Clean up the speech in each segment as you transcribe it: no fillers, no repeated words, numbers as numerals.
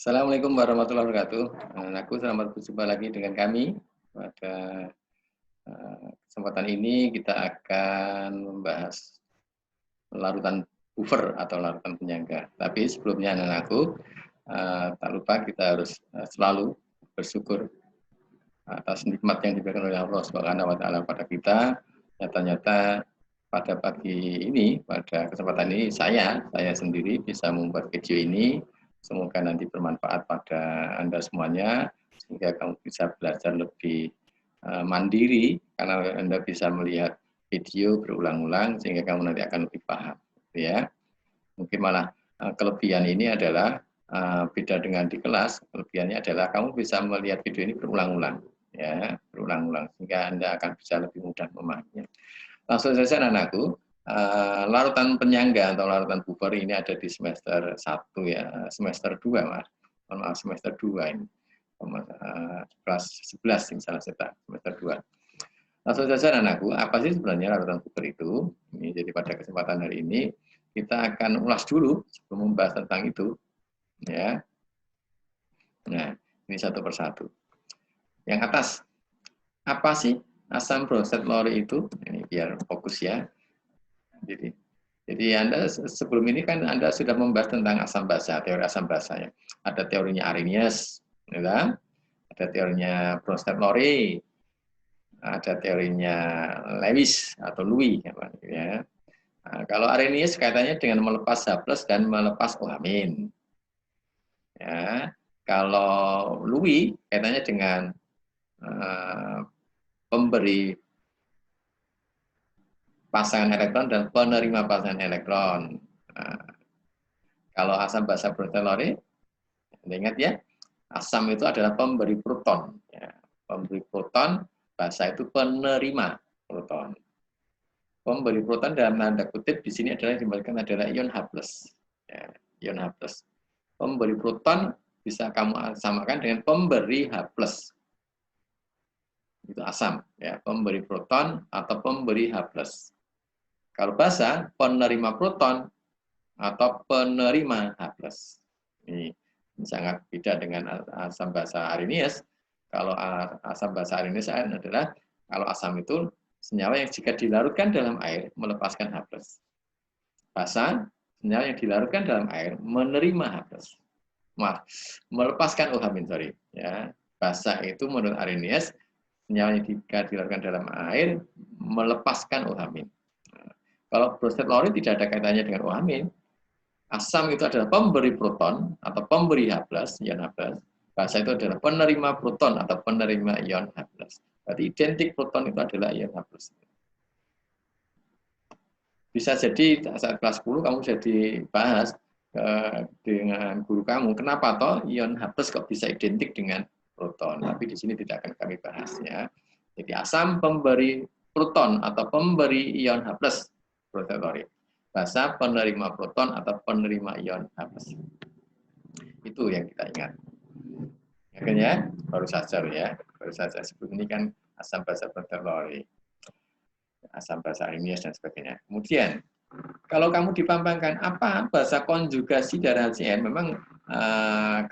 Assalamualaikum warahmatullahi wabarakatuh. Anakku, selamat berjumpa lagi dengan kami. Pada kesempatan ini kita akan membahas larutan buffer atau larutan penyangga. Tapi sebelumnya anak-anakku, tak lupa kita harus selalu bersyukur atas nikmat yang diberikan oleh Allah Subhanahu wa taala pada kita. Nyata-nyata pada pagi ini, pada kesempatan ini saya sendiri bisa membuat video ini. Semoga nanti bermanfaat pada Anda semuanya, sehingga kamu bisa belajar lebih mandiri, karena Anda bisa melihat video berulang-ulang, sehingga kamu nanti akan lebih paham. Ya, mungkin malah kelebihan ini adalah beda dengan di kelas. Kelebihannya adalah kamu bisa melihat video ini berulang-ulang, ya, berulang-ulang, sehingga Anda akan bisa lebih mudah memahaminya. Langsung saja anak-anakku, larutan penyangga atau larutan buffer ini ada di semester 1 ya, semester 2 Mas. Maaf, semester 2 ini. Kelas 11 misalnya semester 2. Langsung saja anak-anakku, apa sih sebenarnya larutan buffer itu? Ini jadi pada kesempatan hari ini kita akan ulas dulu sebelum membahas tentang itu, ya. Nah, ini satu persatu. Yang atas, apa sih asam bromset lori itu? Ini biar fokus ya. Jadi Anda sebelum ini kan Anda sudah membahas tentang asam basa, teori asam basa ya. Ada teorinya Arrhenius, ya. Ada teorinya Bronsted Lowry, ada teorinya Lewis atau Louis, ya. Nah, kalau Arrhenius kaitannya dengan melepas H+ dan melepas OH-. Ya. Kalau Louis kaitannya dengan pemberi pasangan elektron dan penerima pasangan elektron. Nah, kalau asam basa Bronsted Lowry, ingat ya, asam itu adalah pemberi proton. Ya. Pemberi proton, basa itu penerima proton. Pemberi proton dalam tanda kutip di sini adalah dikembalikan adalah ion H+. Ya, ion H+. Pemberi proton bisa kamu samakan dengan pemberi H+. Itu asam, ya, pemberi proton atau pemberi H+. Kalau basa, penerima proton atau penerima H+. Ini sangat beda dengan asam basa Arrhenius. Kalau asam basa Arrhenius adalah kalau asam itu senyawa yang jika dilarutkan dalam air melepaskan H+. Basa, senyawa yang dilarutkan dalam air menerima H+. Maaf, melepaskan OH-. Sorry, ya. Basa itu menurut Arrhenius senyawa yang jika dilarutkan dalam air melepaskan OH-. Kalau Bronsted Lowry tidak ada kaitannya dengan OH-. Asam itu adalah pemberi proton atau pemberi H+, ion H+. Basa itu adalah penerima proton atau penerima ion H+. Berarti identik proton itu adalah ion H+. Bisa jadi saat kelas 10 kamu jadi bahas dengan guru kamu, kenapa toh ion H+ kok bisa identik dengan proton. Tapi di sini tidak akan kami bahas ya. Jadi asam pemberi proton atau pemberi ion H+, Bronsted Lowry. Basa penerima proton atau penerima ion H+. Itu yang kita ingat. Akhirnya baru saja ya, baru saja. Sebelum ini kan asam basa Bronsted Lowry, asam basa Arrhenius dan sebagainya. Kemudian kalau kamu dipampangkan apa basa konjugasi dari HCN, memang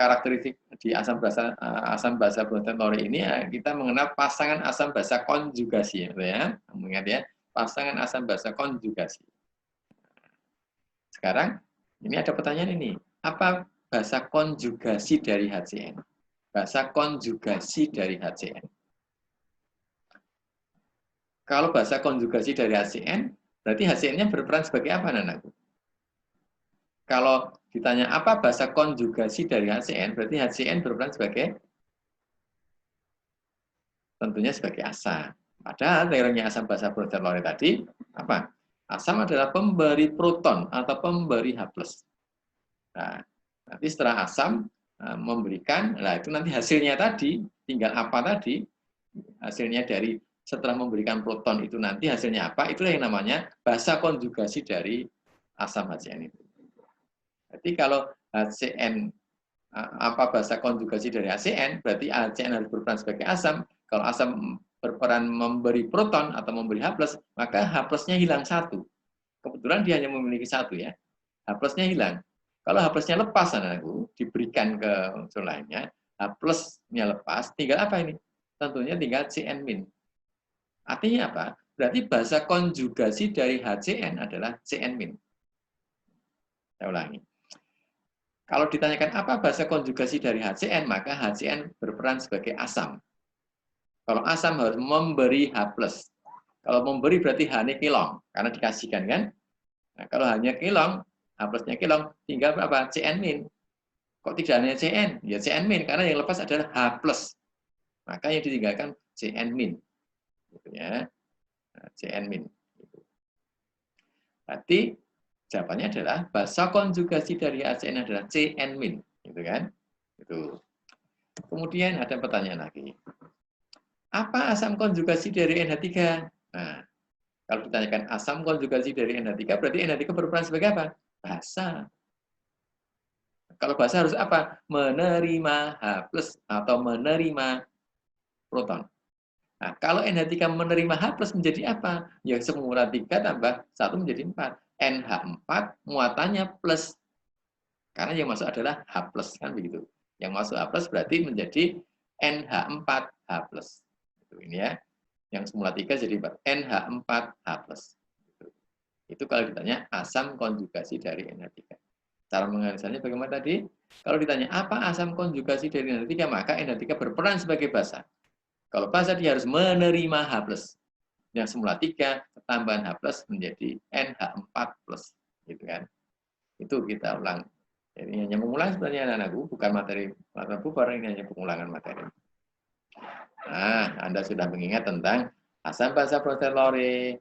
karakteristik di asam basa Bronsted Lowry ini kita mengenal pasangan asam basa konjugasi, ya. Kamu ingat ya, pasangan asam basa konjugasi. Sekarang ini ada pertanyaan ini, apa basa konjugasi dari HCN? Basa konjugasi dari HCN. Kalau basa konjugasi dari HCN, berarti HCN-nya berperan sebagai apa, anakku? Kalau ditanya apa basa konjugasi dari HCN, berarti HCN berperan sebagai tentunya sebagai asam. Padahal teorinya asam basa Bronsted Lowry tadi apa? Asam adalah pemberi proton atau pemberi H+. Nah, nanti setelah asam memberikan, nah itu nanti hasilnya tadi, tinggal apa tadi, hasilnya dari setelah memberikan proton itu nanti hasilnya apa, itulah yang namanya basa konjugasi dari asam HCN itu. Jadi kalau HCN, apa basa konjugasi dari HCN, berarti HCN harus berperan sebagai asam. Kalau asam berperan memberi proton atau memberi H+, maka H+-nya hilang satu. Kebetulan dia hanya memiliki satu ya, H+-nya hilang. Kalau H+-nya lepas, anakku, diberikan ke unsur lainnya, H plusnya lepas, tinggal apa ini? Tentunya tinggal CN min. Artinya apa? Berarti bahasa konjugasi dari HCN adalah CN min. Saya ulangi. Kalau ditanyakan apa bahasa konjugasi dari HCN, maka HCN berperan sebagai asam. Kalau asam harus memberi H+. Kalau memberi berarti H ini kilong, karena dikasihkan kan. Nah, kalau hanya kilong, H plusnya kilong, tinggal berapa? CN min. Kok tidak hanya CN? Ya CN min, karena yang lepas adalah H+. Maka yang ditinggalkan CN min. Gitu ya. Nah, CN min. Berarti jawabannya adalah bahasa konjugasi dari HCN adalah CN min. Gitu kan? Itu. Kemudian ada pertanyaan lagi. Apa asam konjugasi dari NH3? Nah, kalau ditanyakan asam konjugasi dari NH3, berarti NH3 berperan sebagai apa? Basa. Kalau basa harus apa? Menerima H+ atau menerima proton. Nah, kalau NH3 menerima H+ menjadi apa? Ya semula 3 tambah 1 menjadi 4. NH4 muatannya plus. Karena yang masuk adalah H+, kan begitu. Yang masuk H+ berarti menjadi NH4H+. Ini ya, yang semula 3 jadi 4. NH4H+. Itu kalau ditanya asam konjugasi dari NH3. Cara menganalisanya bagaimana tadi? Kalau ditanya apa asam konjugasi dari NH3, maka NH3 berperan sebagai basa. Kalau basa dia harus menerima H+. Yang semula 3 tambahan H+ menjadi NH4+. Gitu kan? Itu kita ulang. Jadi hanya mengulang sebenarnya anak-anakku, bukan materi bubar, ini hanya pengulangan materi. Nah, Anda sudah mengingat tentang asam basa prosteroid,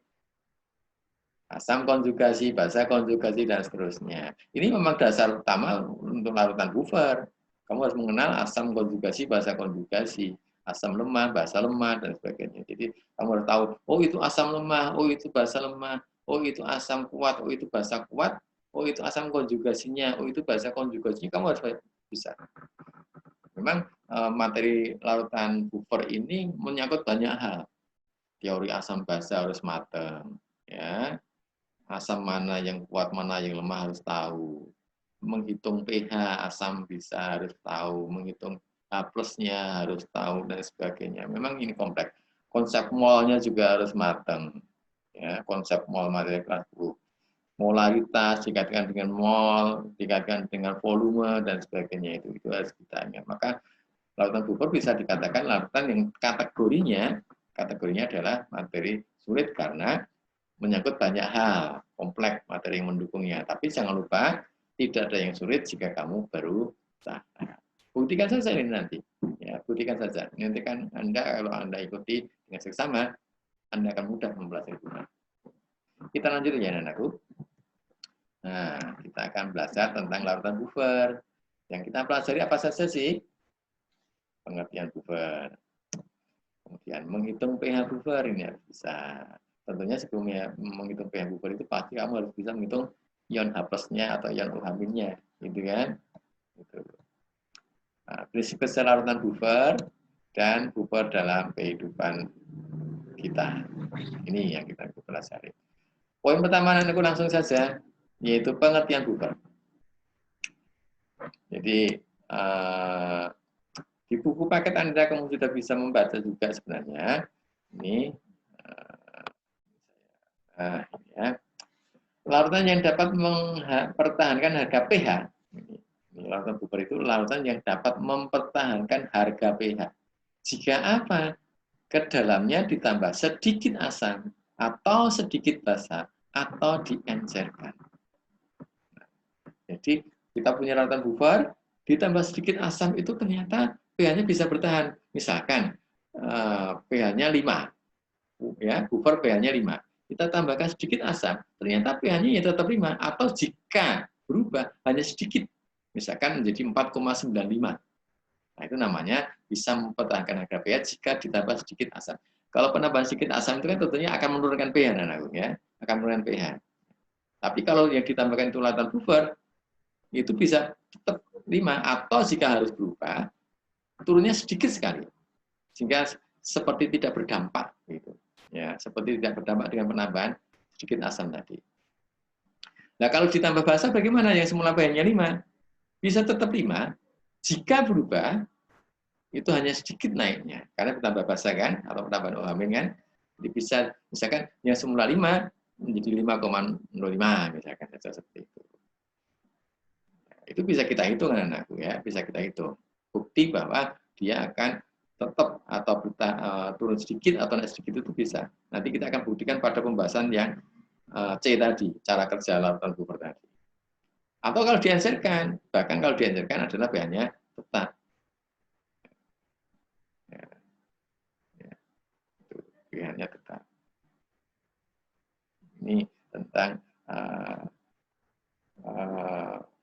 asam konjugasi, basa konjugasi, dan seterusnya. Ini memang dasar utama untuk larutan buffer. Kamu harus mengenal asam konjugasi, basa konjugasi, asam lemah, basa lemah, dan sebagainya. Jadi, kamu harus tahu, oh itu asam lemah, oh itu basa lemah, oh itu asam kuat, oh itu basa kuat, oh itu asam konjugasinya, oh itu basa konjugasinya, kamu harus bisa. Memang materi larutan buffer ini menyangkut banyak hal. Teori asam basa harus matang, ya. Asam mana yang kuat, mana yang lemah harus tahu. Menghitung pH asam bisa harus tahu, menghitung H+-nya harus tahu, dan sebagainya. Memang ini kompleks. Konsep molnya juga harus matang. Ya, konsep mol materi kelas 10. Molaritas dikaitkan dengan mol, dikaitkan dengan volume, dan sebagainya. Itu harus kita ingat. Maka larutan buffer bisa dikatakan larutan yang kategorinya adalah materi sulit karena menyangkut banyak hal, kompleks materi yang mendukungnya. Tapi jangan lupa, tidak ada yang sulit jika kamu baru usaha. Buktikan saja ini nanti. Ya, buktikan saja. Nanti kan Anda, kalau Anda ikuti dengan seksama, Anda akan mudah mempelajari buffer. Kita lanjut ya, anakku. Nah, kita akan belajar tentang larutan buffer. Yang kita pelajari apa saja sih? Pengertian buffer. Kemudian menghitung pH buffer ini harus bisa. Tentunya sebelumnya menghitung pH buffer itu pasti kamu harus bisa menghitung ion H+-nya atau ion OH-nya, gitu kan? Gitu. Nah, prinsip larutan buffer dan buffer dalam kehidupan kita. Ini yang kita pelajari. Poin pertama nanti langsung saja, yaitu pengertian buffer. Jadi di buku paket Anda kamu sudah bisa membaca juga sebenarnya. Ini ya. Larutan yang dapat mempertahankan harga pH. Ini larutan buffer itu larutan yang dapat mempertahankan harga pH. Jika apa? Ke dalamnya ditambah sedikit asam atau sedikit basa atau diencerkan. Jadi kita punya larutan buffer ditambah sedikit asam itu ternyata pH-nya bisa bertahan. Misalkan pH-nya 5. Ya, buffer pH-nya 5. Kita tambahkan sedikit asam, ternyata pH-nya ya tetap 5. Atau jika berubah hanya sedikit, misalkan menjadi 4,95. Nah, itu namanya bisa mempertahankan harga pH jika ditambah sedikit asam. Kalau penambahan sedikit asam itu kan tentunya akan menurunkan pH, ya, akan menurunkan pH. Tapi kalau yang ditambahkan itu larutan buffer, itu bisa tetap 5, atau jika harus berubah, turunnya sedikit sekali, sehingga seperti tidak berdampak, gitu. Ya, seperti tidak berdampak dengan penambahan sedikit asam tadi. Nah, kalau ditambah basa bagaimana? Yang semula pH-nya 5, bisa tetap 5, jika berubah, itu hanya sedikit naiknya. Karena bertambah basa kan, atau penambahan OH- kan, jadi bisa, misalkan yang semula 5, menjadi 5,05, misalkan, seperti itu. Itu bisa kita hitung, anak-anakku ya, bisa kita hitung. Bukti bahwa dia akan tetap atau turun sedikit atau naik sedikit itu bisa. Nanti kita akan buktikan pada pembahasan yang C tadi, cara kerja larutan buffer tadi. Atau kalau diencerkan, bahkan kalau diencerkan adalah pH-nya tetap. Ya, ya, itu pH-nya tetap. Ini tentang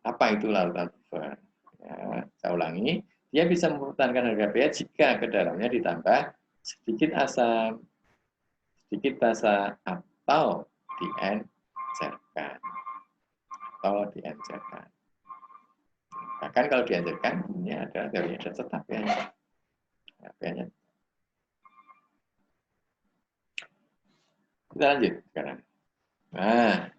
apa itu larutan buffer. Ya, saya ulangi, dia bisa mempertahankan harga pH jika ke dalamnya ditambah sedikit asam, sedikit basa, atau diencerkan. Bahkan kalau diencerkan, ini adalah teorinya sudah tetap ya. Kita lanjut sekarang. Nah,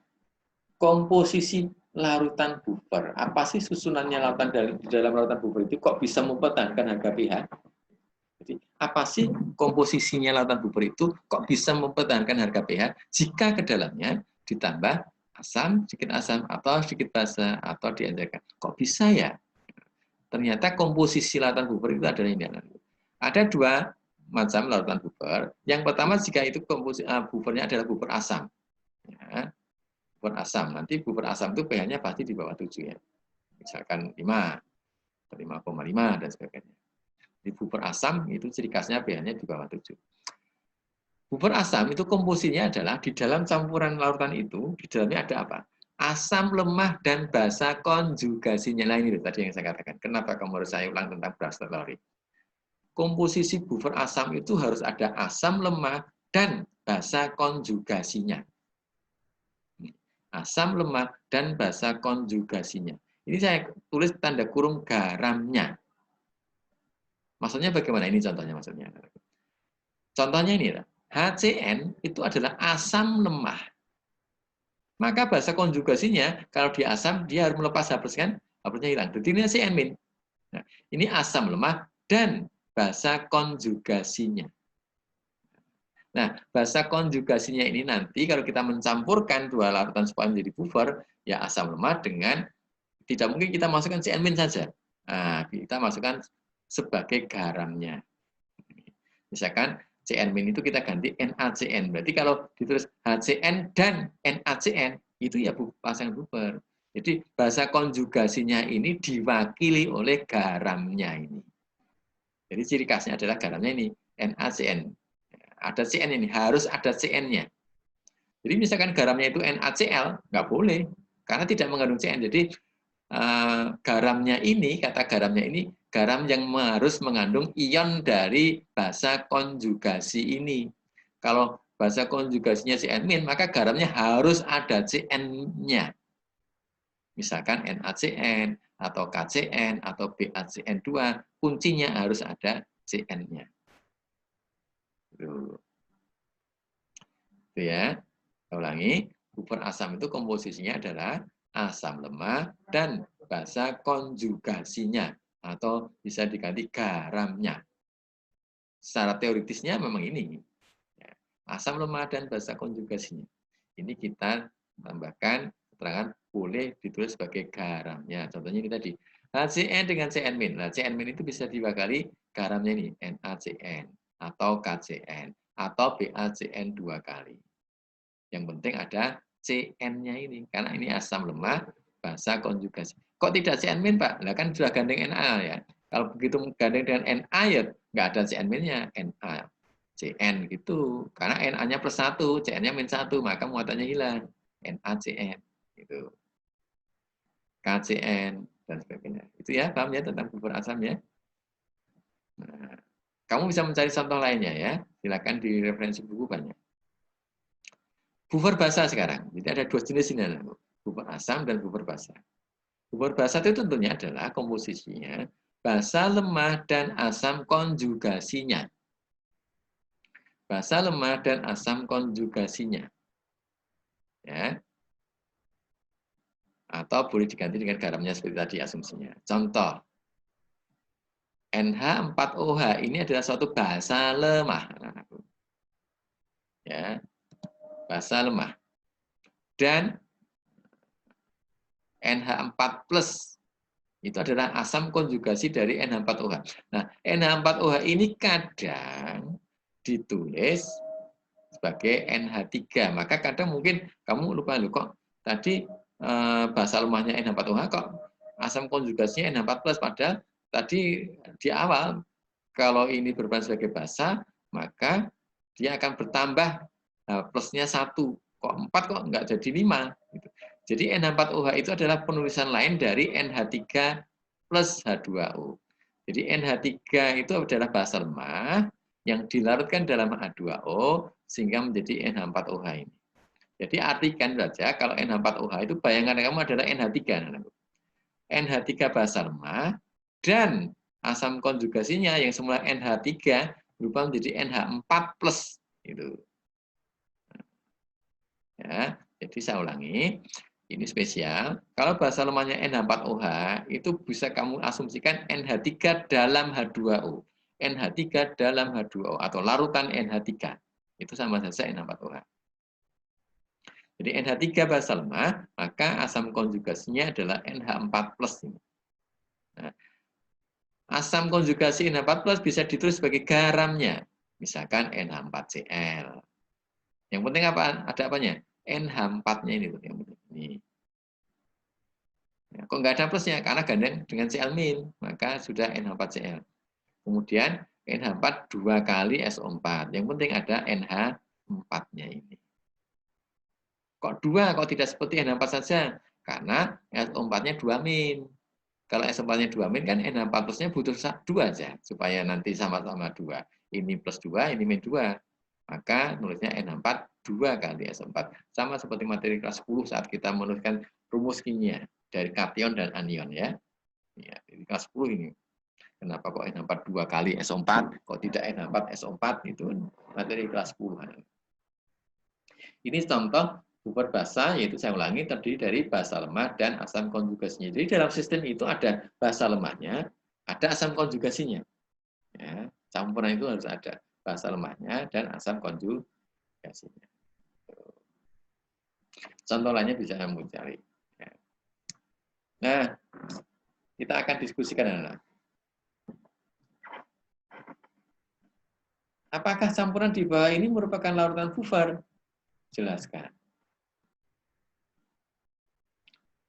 komposisi larutan buffer. Apa sih susunannya larutan di dalam larutan buffer itu kok bisa mempertahankan harga pH? Jadi, apa sih komposisinya larutan buffer itu kok bisa mempertahankan harga pH jika ke dalamnya ditambah asam, sedikit asam, atau sedikit basa, atau diencerkan? Kok bisa ya? Ternyata komposisi larutan buffer itu adalah ini. Ada 2 macam larutan buffer. Yang pertama jika itu buffernya adalah buffer asam. Ya, buffer asam. Nanti buffer asam itu pH-nya pasti di bawah 7 ya. Misalkan 5, 5,5 dan sebagainya. Di buffer asam itu ciri khasnya pH-nya di bawah 7. Buffer asam itu komposisinya adalah di dalam campuran larutan itu, di dalamnya ada apa? Asam lemah dan basa konjugasinya. Nah ini tadi yang saya katakan. Kenapa kamu harus saya ulang tentang Brewster teori? Komposisi buffer asam itu harus ada asam lemah dan basa konjugasinya. Asam lemah dan basa konjugasinya. Ini saya tulis tanda kurung garamnya. Maksudnya bagaimana? Ini contohnya maksudnya. Contohnya ini, HCN itu adalah asam lemah. Maka bahasa konjugasinya, kalau di asam, dia harus melepas hapus kan? Hapusnya hilang. Jadi ini CN-. Nah, ini asam lemah dan bahasa konjugasinya. Nah, bahasa konjugasinya ini nanti kalau kita mencampurkan 2 larutan supaya menjadi buffer, ya asam lemah dengan, tidak mungkin kita masukkan CN- saja. Nah, kita masukkan sebagai garamnya. Misalkan CN- itu kita ganti NaCN. Berarti kalau ditulis HCN dan NaCN, itu ya pasangan buffer. Jadi bahasa konjugasinya ini diwakili oleh garamnya ini. Jadi ciri khasnya adalah garamnya ini, NaCN. Ada CN ini, harus ada CN-nya. Jadi misalkan garamnya itu NaCl, nggak boleh, karena tidak mengandung CN. Jadi garamnya ini, kata garamnya ini, garam yang harus mengandung ion dari basa konjugasi ini. Kalau basa konjugasinya CN-, maka garamnya harus ada CN-nya. Misalkan NaCN, atau KCN, atau BaCN2, kuncinya harus ada CN-nya. Itu ya. Saya ulangi, buffer asam itu komposisinya adalah asam lemah dan basa konjugasinya, atau bisa diganti garamnya. Secara teoritisnya memang ini. Asam lemah dan basa konjugasinya. Ini kita tambahkan keterangan boleh ditulis sebagai garamnya. Contohnya ini tadi, HCN dengan CN-. Nah, CN- itu bisa diwakili garamnya ini, NaCN, atau KCN, atau BaCN 2 kali. Yang penting ada CN-nya ini, karena ini asam lemah, basa konjugasi. Kok tidak CN-, Pak? Nah kan sudah gandeng Na ya. Kalau begitu gandeng dengan Na ya nggak ada CN-nya, Na, CN gitu. Karena Na-nya +1, CN-nya -1, maka muatannya hilang. NaCN gitu. KCN dan sebagainya. Itu ya, paham ya tentang buffer asam ya. Nah, kamu bisa mencari contoh lainnya ya. Silakan di referensi buku banyak. Buffer basa sekarang. Jadi ada 2 jenis ini, buffer asam dan buffer basa. Buffer basa itu tentunya adalah komposisinya basa lemah dan asam konjugasinya. Basa lemah dan asam konjugasinya. Ya. Atau boleh diganti dengan garamnya seperti tadi asumsinya. Contoh, NH4OH ini adalah suatu basa lemah. Ya, basa lemah. Dan NH4 plus itu adalah asam konjugasi dari NH4OH. Nah, NH4OH ini kadang ditulis sebagai NH3. Maka kadang mungkin kamu lupa, loh kok tadi basa lemahnya NH4OH kok asam konjugasinya NH4 plus, padahal tadi di awal kalau ini berperan sebagai basa, maka dia akan bertambah plusnya 1. Kok 4 kok nggak jadi 5? Gitu. Jadi NH4OH itu adalah penulisan lain dari NH3 plus H2O. Jadi NH3 itu adalah basa lemah yang dilarutkan dalam H2O sehingga menjadi NH4OH ini. Jadi artikan saja kalau NH4OH itu bayangan kamu adalah NH3. NH3 basa lemah dan asam konjugasinya yang semula NH3 berubah menjadi NH4 plus. Gitu. Ya, jadi saya ulangi, ini spesial. Kalau basa lemahnya NH4OH itu bisa kamu asumsikan NH3 dalam H2O. NH3 dalam H2O atau larutan NH3. Itu sama saja NH4OH. Jadi NH3 basa lemah, maka asam konjugasinya adalah NH4 plus. Nah, asam konjugasi NH4 plus bisa ditulis sebagai garamnya. Misalkan NH4Cl. Yang penting apa? Ada apanya? NH4-nya ini. Yang penting. Ini. Ya, kok nggak ada plusnya? Karena gandeng dengan Cl-, maka sudah NH4Cl. Kemudian NH4 2 kali SO4. Yang penting ada NH4-nya ini. Kok 2? Kok tidak seperti NH4 saja? Karena SO4-nya 2-. Kalau SO4-nya 2- kan NH4 plusnya butuh 2 aja. Supaya nanti sama-sama 2. Ini plus 2, ini min 2. Maka nulisnya NH4 2 kali SO4. Sama seperti materi kelas 10 saat kita menuliskan rumus kimia dari kation dan anion ya. Ya, di kelas 10 ini. Kenapa kok NH4 2 kali SO4? Kok tidak NH4 SO4? Itu materi kelas 10. Ini contoh buffer basa, yaitu saya ulangi terdiri dari basa lemah dan asam konjugasinya. Jadi dalam sistem itu ada basa lemahnya, ada asam konjugasinya. Ya, campuran itu harus ada basa lemahnya dan asam konjugasinya. Contoh lainnya bisa kamu cari. Nah, kita akan diskusikan anak. Apakah campuran di bawah ini merupakan larutan buffer? Jelaskan.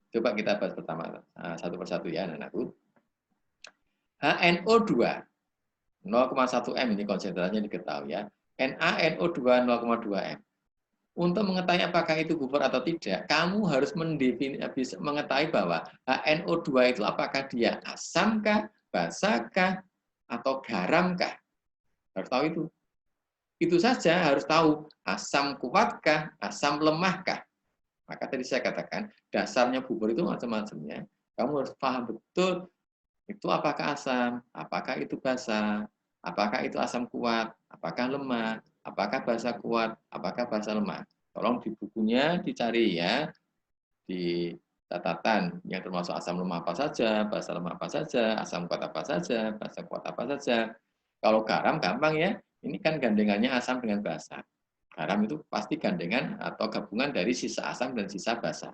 Coba kita bahas pertama satu persatu ya anak-anakku. HNO2 0,1 M ini konsentrasinya diketahui ya. NaNO2 0,2 M. Untuk mengetahui apakah itu buffer atau tidak, kamu harus mengetahui bahwa HNO2 itu apakah dia asamkah, basakah, atau garamkah. Harus tahu itu. Itu saja harus tahu asam kuatkah, asam lemahkah. Maka tadi saya katakan dasarnya buffer itu macam-macamnya. Kamu harus paham betul itu apakah asam, apakah itu basa, apakah itu asam kuat, apakah lemah, apakah basa kuat, apakah basa lemah. Tolong di bukunya dicari ya, di catatan yang termasuk asam lemah apa saja, basa lemah apa saja, asam kuat apa saja, basa kuat apa saja. Kalau garam gampang ya, ini kan gandengannya asam dengan basa. Garam itu pasti gandengan atau gabungan dari sisa asam dan sisa basa.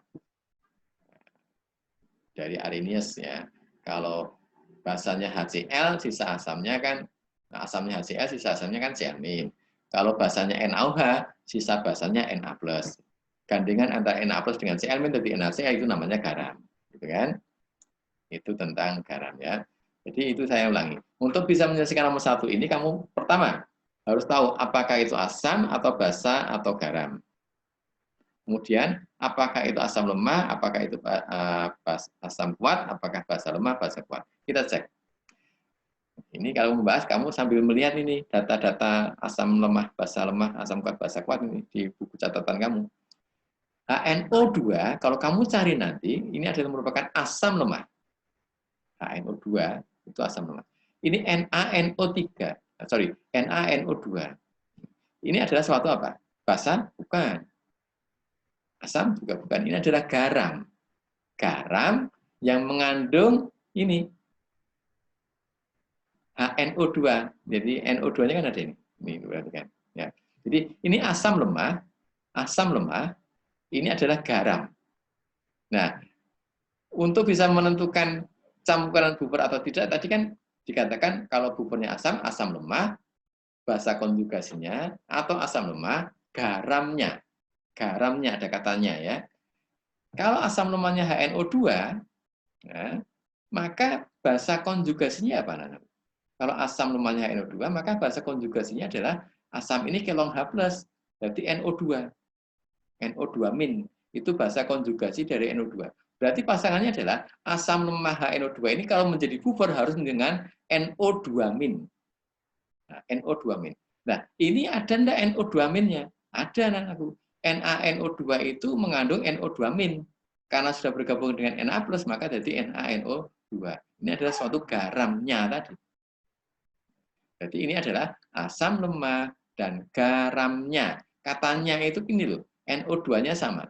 Dari Arrhenius ya. Kalau basanya HCl, sisa asamnya kan, asamnya HCl, sisa asamnya kan Cl-. Kalau basanya NaOH, sisa basanya Na+. Gandengan antara Na+ dengan Cl- jadi NaCl itu namanya garam. Gitu kan? Itu tentang garam ya. Jadi itu saya ulangi. Untuk bisa menyelesaikan nomor 1 ini, kamu pertama harus tahu apakah itu asam atau basa atau garam. Kemudian, apakah itu asam lemah, apakah itu asam kuat, apakah basa lemah, basa kuat. Kita cek. Ini kalau membahas, kamu sambil melihat ini data-data asam lemah, basa lemah, asam kuat, basa kuat ini di buku catatan kamu. HNO2, kalau kamu cari nanti, ini adalah merupakan asam lemah. HNO2 itu asam lemah. Ini NaNO3, NaNO2. Ini adalah suatu apa? Basa? Bukan. Asam juga bukan. Ini adalah garam. garam yang mengandung ini HNO2. Jadi NO2-nya kan ada ini. Ini berarti kan. Ya. Jadi ini asam lemah ini adalah garam. Nah, untuk bisa menentukan campuran buffer atau tidak, tadi kan dikatakan kalau buffernya asam, asam lemah, basa konjugasinya, atau asam lemah, garamnya. Garamnya ada katanya ya. Kalau asam lemahnya HNO2, ya, maka basa konjugasinya apa? Kalau asam lemahnya HNO2, maka basa konjugasinya adalah asam ini kelong H+, berarti NO2. NO2-. Itu basa konjugasi dari NO2. Berarti pasangannya adalah asam lemah HNO2 ini kalau menjadi buffer harus dengan NO2-. Nah, NO2-. Nah, ini ada enggak NO2-nya? Ada, anakku. NaNO2 itu mengandung NO2-. Karena sudah bergabung dengan Na+, maka jadi NaNO2. Ini adalah suatu garamnya tadi. Jadi ini adalah asam lemah dan garamnya. Katanya itu ini loh, NO2-nya sama.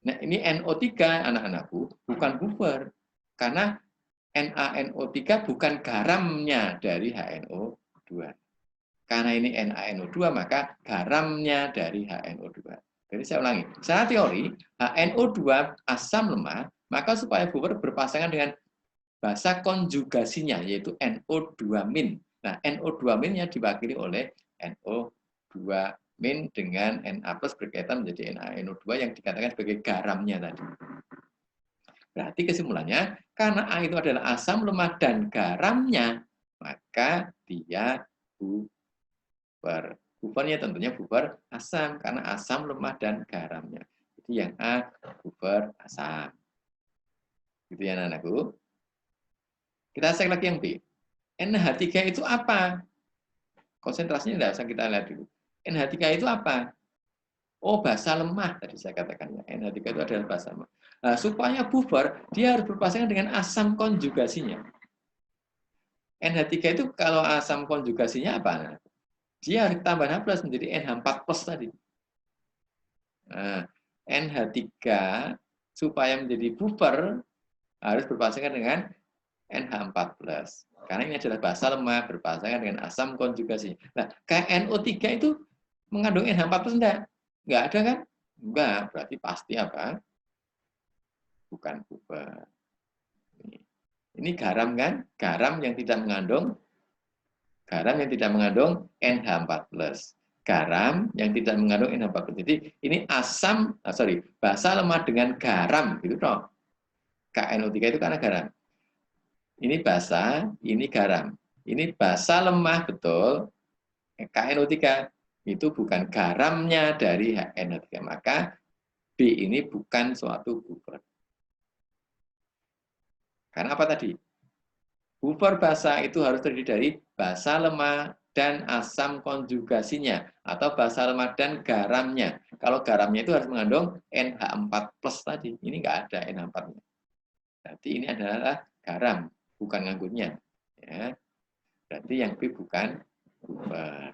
Nah, ini NO3 anak-anakku bukan buffer. Karena NaNO3 bukan garamnya dari HNO2. Karena ini NaNO2 maka garamnya dari HNO2. Jadi saya ulangi, secara teori HNO2 asam lemah, maka supaya buffer berpasangan dengan basa konjugasinya yaitu NO2-. Nah, NO2-nya diwakili oleh NO2- dengan Na+ berkaitan menjadi NaNO2 yang dikatakan sebagai garamnya tadi. Berarti kesimpulannya, karena A itu adalah asam lemah dan garamnya, maka dia buffer. Buffernya tentunya buffer asam, karena asam lemah dan garamnya. Jadi yang A, buffer asam. Gitu ya anak-anakku. Kita cek lagi yang B. NH3 itu apa? Konsentrasinya tidak usah kita lihat dulu. NH3 itu apa? Oh, basa lemah tadi saya katakan ya. NH3 itu adalah basa lemah. Nah, supaya buffer, dia harus berpasangan dengan asam konjugasinya. NH3 itu kalau asam konjugasinya apa? Dia harus tambah H+ menjadi NH4+ tadi. Nah, NH3 supaya menjadi buffer harus berpasangan dengan NH4+. Karena ini adalah basa lemah berpasangan dengan asam konjugasi. Nah, KNO3 itu mengandung NH4+ enggak? Enggak ada kan? Enggak, berarti pasti apa? Bukan buffer. Ini garam kan? Garam yang tidak mengandung NH4+. Garam yang tidak mengandung NH4+. Jadi ini basa lemah dengan garam gitu toh. KNO3 itu karena garam. Ini basa, ini garam. Ini basa lemah betul. KNO3 itu bukan garamnya dari NH3. Maka B ini bukan suatu buffer. Karena apa tadi? Buffer basa itu harus terdiri dari basa lemah dan asam konjugasinya. Atau basa lemah dan garamnya. Kalau garamnya itu harus mengandung NH4+ tadi. Ini nggak ada NH4-nya. Berarti ini adalah garam, bukan nganggunya. Ya. Berarti yang B bukan buffer.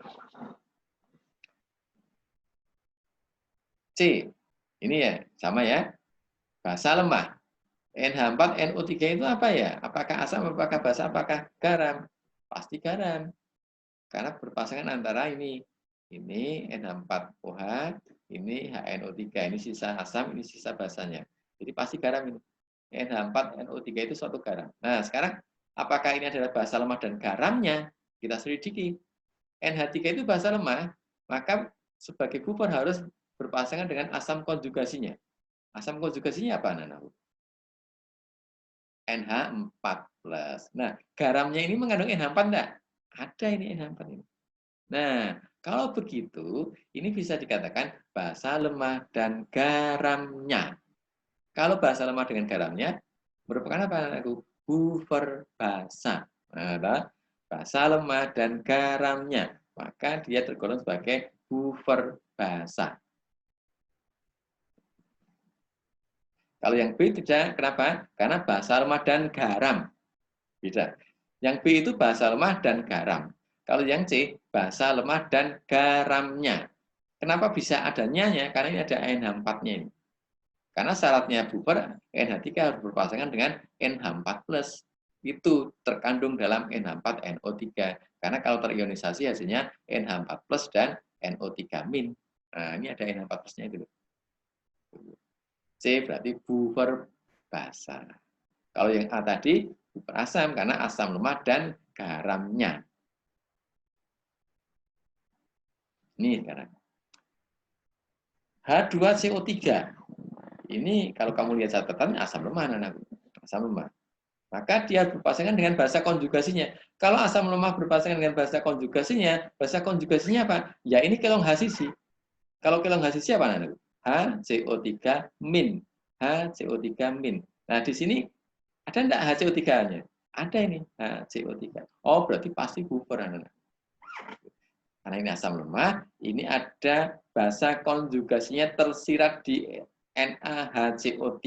C, ini ya, sama ya. Basa lemah. NH4NO3 itu apa ya? Apakah asam, apakah basa, apakah garam? Pasti garam. Karena berpasangan antara ini NH4OH, ini HNO3, ini sisa asam, ini sisa basanya. Jadi pasti garam ini. NH4NO3 itu suatu garam. Nah, sekarang apakah ini adalah basa lemah dan garamnya? Kita selidiki. NH3 itu basa lemah, maka sebagai buffer harus berpasangan dengan asam konjugasinya. Asam konjugasinya apa, Nana? NH4+. Nah, garamnya ini mengandung NH4 enggak? Ada ini NH4 ini. Nah, kalau begitu, ini bisa dikatakan basa lemah dan garamnya. Kalau basa lemah dengan garamnya, merupakan apa, anakku? Buffer basa. Nah, basa lemah dan garamnya. Maka dia tergolong sebagai buffer basa. Kalau yang B tidak, kenapa? Karena basa lemah dan garam. Beda. Yang B itu basa lemah dan garam. Kalau yang C, basa lemah dan garamnya. Kenapa bisa adanya? Karena ini ada NH4-nya ini. Karena syaratnya buffer NH3 harus berpasangan dengan NH4+. Itu terkandung dalam NH4NO3. Karena kalau terionisasi hasilnya NH4+ dan NO3-. Nah, ini ada NH4+-nya itu. C berarti buffer basa. Kalau yang A tadi buffer asam karena asam lemah dan garamnya. Ini sekarang. H2CO3. Ini kalau kamu lihat catatan asam lemah, anakku. Asam lemah. Maka dia berpasangan dengan basa konjugasinya. Kalau asam lemah berpasangan dengan basa konjugasinya apa? Ya ini kelong H sisi. Kalau kelong H sisi apa, anakku? HCO3 min. HCO3 min. Nah, di sini ada enggak HCO3-nya? Ada ini, HCO3. Oh, berarti pasti buffer, anak-anak. Karena ini asam lemah, ini ada basa konjugasinya tersirat di NaHCO3.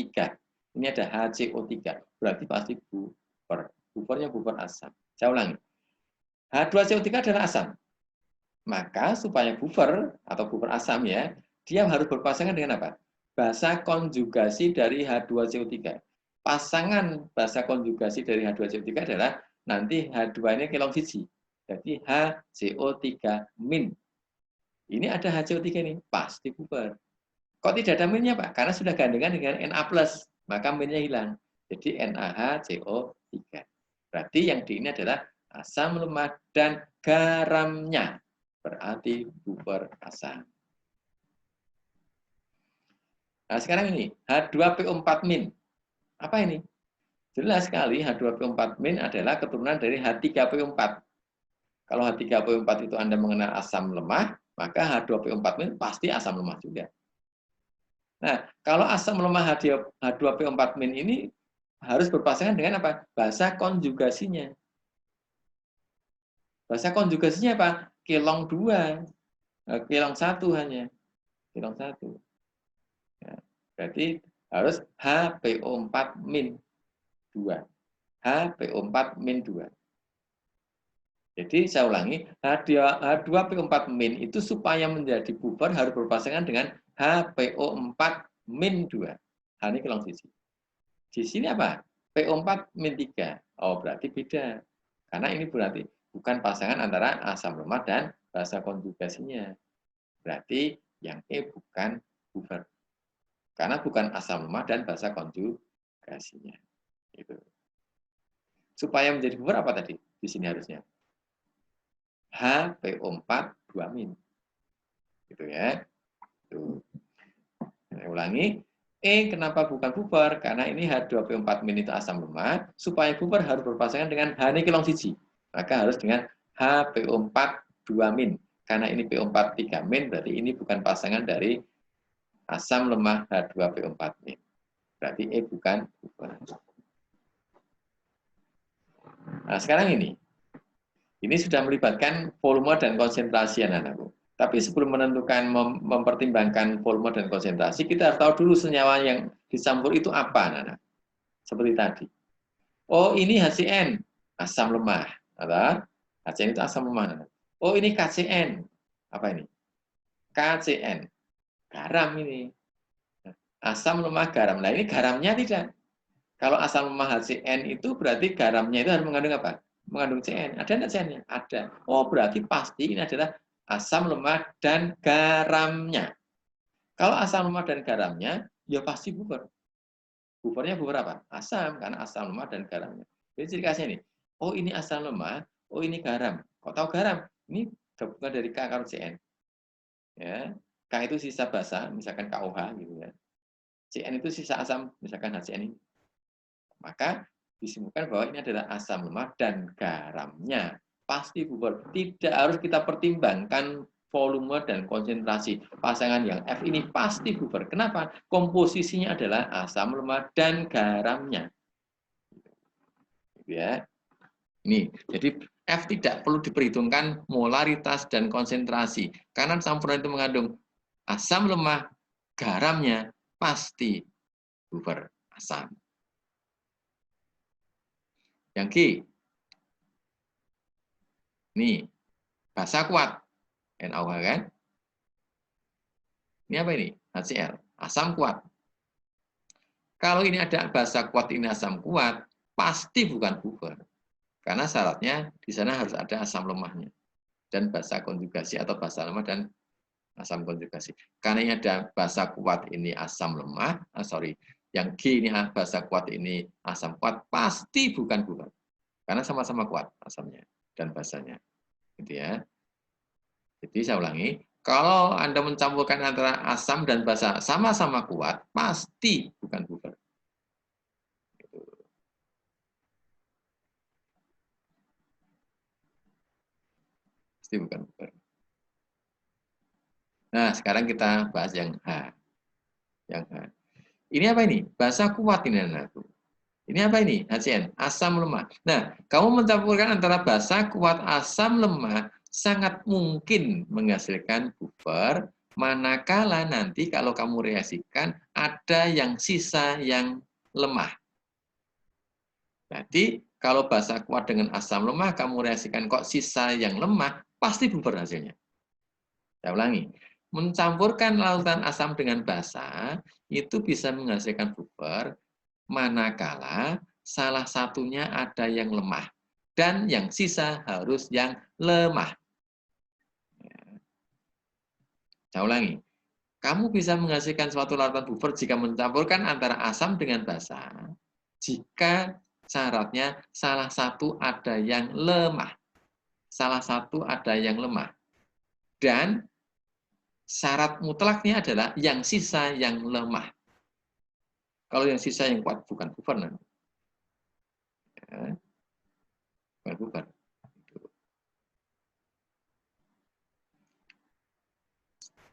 Ini ada HCO3, berarti pasti buffer. Buffernya buffer asam. Saya ulangi. H2CO3 adalah asam. Maka supaya buffer atau buffer asam ya, dia harus berpasangan dengan apa? Basa konjugasi dari H2CO3. Pasangan basa konjugasi dari H2CO3 adalah nanti H2-nya kelong siji. Jadi HCO3 min. Ini ada HCO3 ini, pasti buffer. Kok tidak ada minnya, Pak? Karena sudah gandengan dengan Na+, maka minnya hilang. Jadi NaHCO3. Berarti yang di ini adalah asam lemah dan garamnya. Berarti buffer asam. Nah, sekarang ini H2PO4 min. Apa ini? Jelas sekali H2PO4 min adalah keturunan dari H3PO4. Kalau H3PO4 itu Anda mengenal asam lemah, maka H2PO4 min pasti asam lemah juga. Nah, kalau asam lemah H2PO4 min ini harus berpasangan dengan apa? Basa konjugasinya. Basa konjugasinya apa? Kelong 2. Kelong 1 hanya. Kelong 1. Ya, berarti harus HPO4 min 2. HPO4 min 2. Jadi saya ulangi, H2PO4 min itu supaya menjadi buffer harus berpasangan dengan HPO4 min 2. H ini kelong sisi. Di sini apa? PO4 min 3. Oh, berarti beda. Karena ini berarti bukan pasangan antara asam lemah dan basa konjugasinya. Berarti yang E bukan buffer. Karena bukan asam lemah dan basa konjugasinya. Itu. Supaya menjadi buffer apa tadi? Di sini harusnya HPO4 2 min. Gitu ya. Tuh. Saya ulangi. Kenapa bukan buffer? Karena ini H2PO4 min itu asam lemah. Supaya buffer harus berpasangan dengan H ini kelong siji. Maka harus dengan HPO4 2 min. Karena ini PO4 3 min, berarti ini bukan pasangan dari asam lemah H2PO4 min. Berarti E bukan buffer. Nah, sekarang ini. Ini sudah melibatkan volume dan konsentrasi, anak-anakku. Tapi sebelum menentukan, mempertimbangkan volume dan konsentrasi, kita harus tahu dulu senyawa yang dicampur itu apa, anak-anak. Seperti tadi. Oh, ini HCN, asam lemah. Atau HCN itu asam lemah. Anak. Oh, ini KCN. Apa ini? KCN. Garam ini. Asam lemah garam. Nah, ini garamnya tidak. Kalau asam lemah HCN itu berarti garamnya itu harus mengandung apa? Mengandung CN. Ada enggak CN-nya? Ada. Oh, berarti pasti ini adalah asam lemah dan garamnya. Kalau asam lemah dan garamnya, ya pasti buffer. Buffernya buffer apa? Asam, karena asam lemah dan garamnya. Jadi ciri khasnya ini. Oh, ini asam lemah. Oh, ini garam. Kok tahu garam? Ini gabungan dari K karo CN. Ya. K itu sisa basa, misalkan KOH gitu ya. CN itu sisa asam, misalkan HCN ini. Maka disimpulkan bahwa ini adalah asam lemah dan garamnya. Pasti buffer. Tidak harus kita pertimbangkan volume dan konsentrasi. Pasangan yang F ini pasti buffer. Kenapa? Komposisinya adalah asam lemah dan garamnya. Ya. Ini, jadi F tidak perlu diperhitungkan molaritas dan konsentrasi. Karena campuran itu mengandung asam lemah, garamnya pasti buffer asam. Yang G. Nih, basa kuat. NaOH kan? Ini apa ini? HCl. Asam kuat. Kalau ini ada basa kuat, ini asam kuat, pasti bukan buffer. Karena syaratnya di sana harus ada asam lemahnya. Dan basa konjugasi atau basa lemah dan asam konjugasi. Karena ini ada basa kuat, ini asam lemah, yang G ini basa kuat, ini asam kuat, pasti bukan buffer. Karena sama-sama kuat asamnya dan basanya. Gitu ya. Jadi saya ulangi, kalau Anda mencampurkan antara asam dan basa sama-sama kuat, pasti bukan buffer. Pasti bukan buffer. Nah, sekarang kita bahas yang H. Yang H. Ini apa ini? Basa kuat ini anakku. Ini apa ini? HCN, asam lemah. Nah, kamu mencampurkan antara basa kuat, asam lemah, sangat mungkin menghasilkan buffer, manakala nanti kalau kamu reaksikan, ada yang sisa yang lemah. Jadi, kalau basa kuat dengan asam lemah, kamu reaksikan kok sisa yang lemah, pasti buffer hasilnya. Saya ulangi, mencampurkan lautan asam dengan basa, itu bisa menghasilkan buffer, manakala salah satunya ada yang lemah dan yang sisa harus yang lemah. Saya ulangi, kamu bisa menghasilkan suatu larutan buffer jika mencampurkan antara asam dengan basa jika syaratnya salah satu ada yang lemah. Salah satu ada yang lemah. Dan syarat mutlaknya adalah yang sisa yang lemah. Kalau yang sisa yang kuat bukan buffer nanti. Ya, bukan buffer.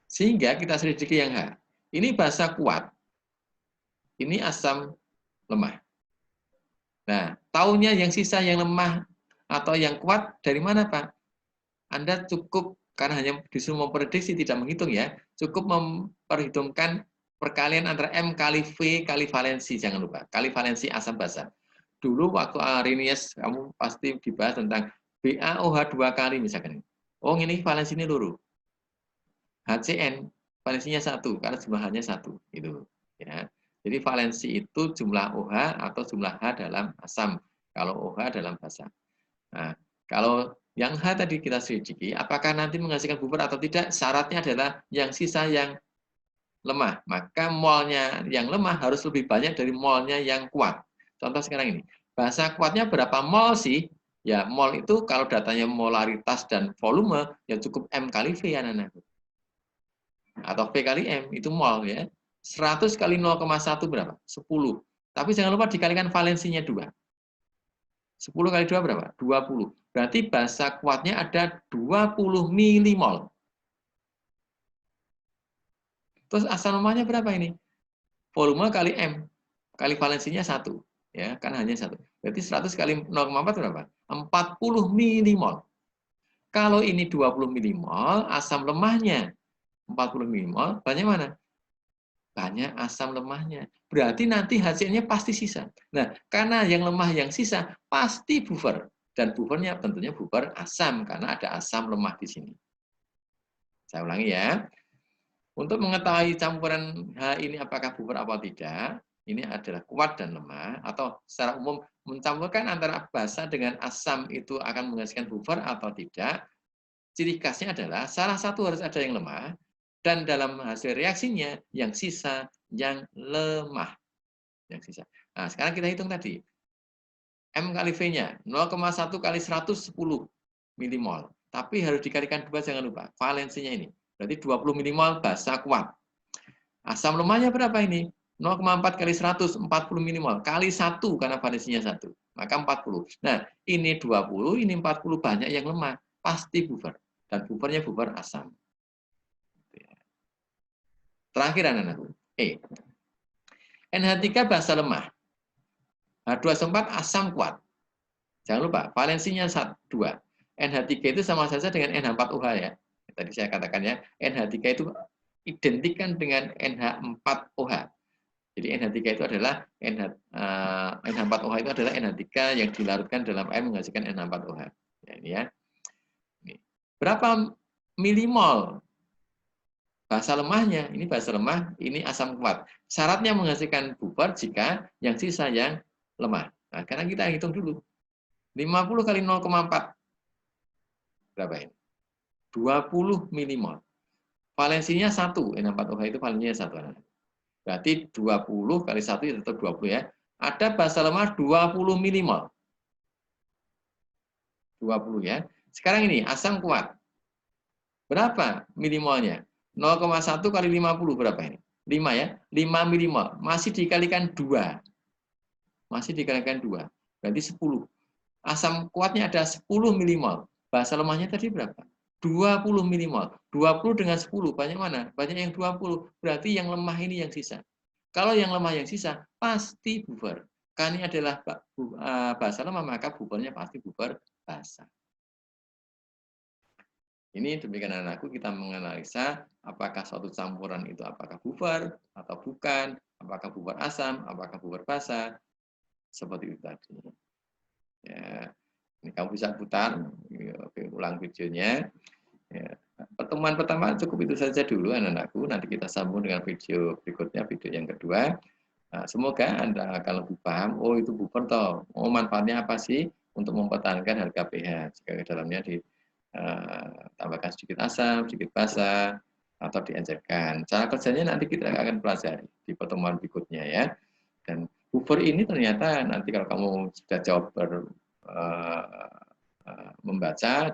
Sehingga kita selidiki yang H. Ini basa kuat, ini asam lemah. Nah, taunya yang sisa yang lemah atau yang kuat dari mana, Pak? Anda cukup, karena hanya disuruh memprediksi, tidak menghitung ya, cukup memperhitungkan perkalian antara M kali V kali valensi, jangan lupa, kali valensi asam basa. Dulu waktu Arrhenius, kamu pasti dibahas tentang BaOH 2 kali misalkan. Oh, ini valensi ini luruh. HCN valensinya 1 karena jumlahnya 1 itu ya. Jadi valensi itu jumlah OH atau jumlah H dalam asam, kalau OH dalam basa. Nah, kalau yang H tadi kita selidiki, apakah nanti menghasilkan buffer atau tidak, syaratnya adalah yang sisa yang lemah. Maka molnya yang lemah harus lebih banyak dari molnya yang kuat. Contoh sekarang ini, basa kuatnya berapa mol sih? Ya, mol itu kalau datanya molaritas dan volume, ya cukup M kali V ya, anak-anak. Atau V kali M, itu mol ya. 100 kali 0,1 berapa? 10. Tapi jangan lupa dikalikan valensinya 2. 10 kali 2 berapa? 20. Berarti basa kuatnya ada 20 milimol. Terus asam lemahnya berapa ini? Volume kali M. Kali valensinya 1. Ya, kan hanya 1. Berarti 100 kali 0,4 berapa? 40 milimol. Kalau ini 20 milimol, asam lemahnya 40 milimol, banyak mana? Banyak asam lemahnya. Berarti nanti hasilnya pasti sisa. Nah, karena yang lemah yang sisa pasti buffer. Dan buffernya tentunya buffer asam, karena ada asam lemah di sini. Saya ulangi ya. Untuk mengetahui campuran H ini apakah buffer atau tidak, ini adalah kuat dan lemah, atau secara umum mencampurkan antara basa dengan asam itu akan menghasilkan buffer atau tidak. Ciri khasnya adalah salah satu harus ada yang lemah, dan dalam hasil reaksinya yang sisa yang lemah. Yang sisa. Nah, sekarang kita hitung tadi. M kali V-nya 0,1 kali 110 milimol. Tapi harus dikalikan 2, jangan lupa. Valensinya ini. Berarti 20 milimol basa kuat. Asam lemahnya berapa ini? 0,4 kali 100, 40 milimol. Kali 1, karena valensinya 1. Maka 40. Nah, ini 20, ini 40, banyak yang lemah. Pasti buffer. Dan buffernya buffer asam. Terakhir anak-anakku. NH3 basa lemah. H2SO4 asam kuat. Jangan lupa, valensinya 2. NH3 itu sama saja dengan NH4OH ya. Tadi saya katakan ya, NH3 itu identikan dengan NH4OH. Jadi NH3 itu adalah NH4OH itu adalah NH3 yang dilarutkan dalam air menghasilkan NH4OH. Ya, ini ya. Berapa milimol Basa lemahnya, ini basa lemah, ini asam kuat. Syaratnya menghasilkan bufor jika yang sisa yang lemah. Nah, karena kita hitung dulu. 50 kali 0,4 berapa ini? 20 milimol. Valensinya 1, N4OH itu valensinya 1. Berarti 20 kali 1 itu tetap 20 ya. Ada basa lemah 20 milimol. 20 ya. Sekarang ini asam kuat. Berapa milimolnya? 0,1 kali 50 berapa ini? 5 ya. 5 milimol. Masih dikalikan 2. Masih dikalikan 2. Berarti 10. Asam kuatnya ada 10 milimol. Basa lemahnya tadi berapa? 20 milimol. 20 dengan 10, banyak mana? Banyak yang 20. Berarti yang lemah ini yang sisa. Kalau yang lemah yang sisa, pasti bubar. Karena ini adalah basa lemah, maka bubarnya pasti bubar basa. Ini demikian anakku, kita menganalisa apakah suatu campuran itu apakah bubar atau bukan, apakah bubar asam, apakah bubar basa, seperti itu tadi. Ya, ini kamu bisa putar, ulang videonya. Ya. Pertemuan pertama cukup itu saja dulu anak-anakku. Nanti kita sambung dengan video berikutnya, video yang kedua. Nah, semoga Anda akan lebih paham, oh itu bubar toh, oh manfaatnya apa sih untuk mempertahankan harga pH. Jika di dalamnya ditambahkan sedikit asam, sedikit basa, atau diencerkan. Cara kerjanya nanti kita akan pelajari di pertemuan berikutnya ya. Dan bubar ini ternyata nanti kalau kamu sudah jawab membaca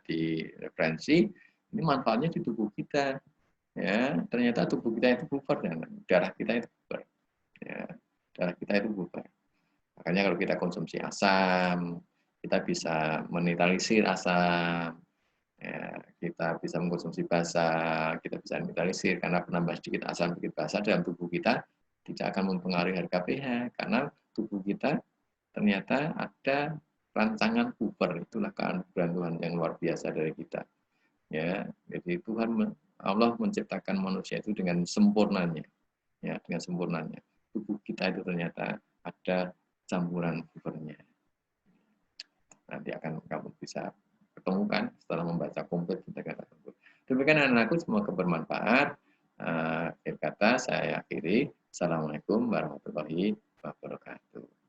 di referensi, ini manfaatnya di tubuh kita. Ya, ternyata tubuh kita itu bubar dan darah kita itu bubar. Ya, darah kita itu bubar. Makanya kalau kita konsumsi asam, kita bisa menetralisir asam. Ya, kita bisa mengkonsumsi basa, kita bisa menetralisir karena penambah sedikit asam, sedikit basa dalam tubuh kita tidak akan mempengaruhi harga pH karena tubuh kita ternyata ada rancangan bubar. Itulah keanugeraan Tuhan yang luar biasa dari kita. Ya, jadi Allah menciptakan manusia itu dengan sempurnanya. Ya, dengan sempurnanya. Tubuh kita itu ternyata ada campuran bubarnya. Nanti akan kamu bisa ketemukan setelah membaca komplit kata tersebut. Demikian anak-anakku, semoga bermanfaat. Akhir kata saya akhiri. Assalamualaikum warahmatullahi wabarakatuh.